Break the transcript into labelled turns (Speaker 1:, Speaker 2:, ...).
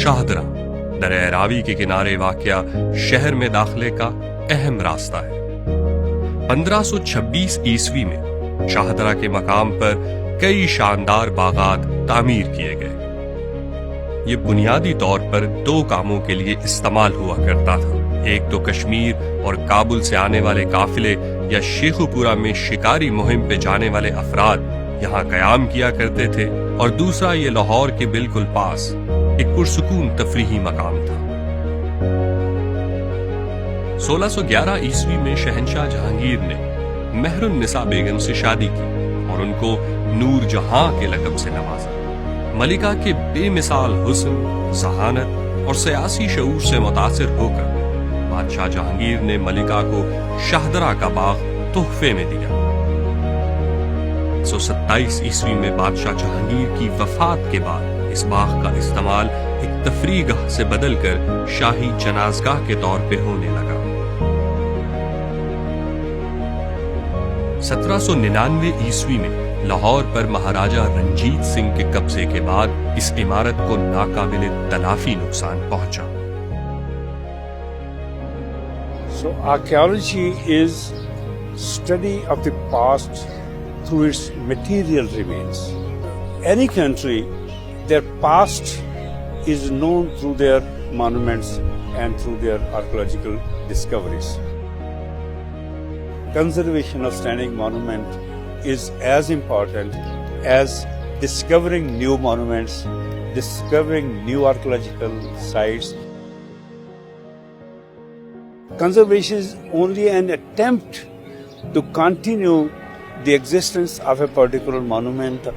Speaker 1: शाहदरा दरिया रावी के किनारे वाक़या शहर में दाखिले का अहम रास्ता है। 1526 ईस्वी में शाहदरा के मकाम पर कई शानदार बागात तामीर किए गए। ये बुनियादी तौर पर 2 कामों के लिए इस्तेमाल हुआ करता था। एक तो कश्मीर और काबुल से आने वाले काफिले या शेखुपुरा में शिकारी मुहिम पे जाने वाले अफराद यहाँ कयाम किया करते थे, और दूसरा ये लाहौर के बिल्कुल पास एक पुरसुकून तफरीही मकाम था। 1611 ईस्वी में शहंशाह जहांगीर ने मेहरुन्निसा बेगम से शादी की और उनको नूर जहां के लक़ब से नवाजा। मलिका के बेमिसाल हुस्न, ज़हानत और सियासी शऊर से मुतासिर होकर बादशाह जहांगीर ने मलिका को शाहदरा का बाग तोहफे में दिया। 127 ईस्वी में बादशाह जहांगीर की वफात के बाद इस बाग का इस्तेमाल एक तफरीगाह से बदलकर शाही जनाजगाह के तौर पे होने लगा। 1799 ईस्वी में लाहौर पर महाराजा रंजीत सिंह के कब्जे के बाद इस इमारत को नाकाबिले तलाफी नुकसान पहुंचा।
Speaker 2: So archaeology is study of the past through its material remains. Any country, their past is known through their monuments and through their archaeological discoveries. Conservation of standing monument is as important as discovering new monuments, discovering new archaeological sites. Conservation is only an attempt to continue the existence of a particular monument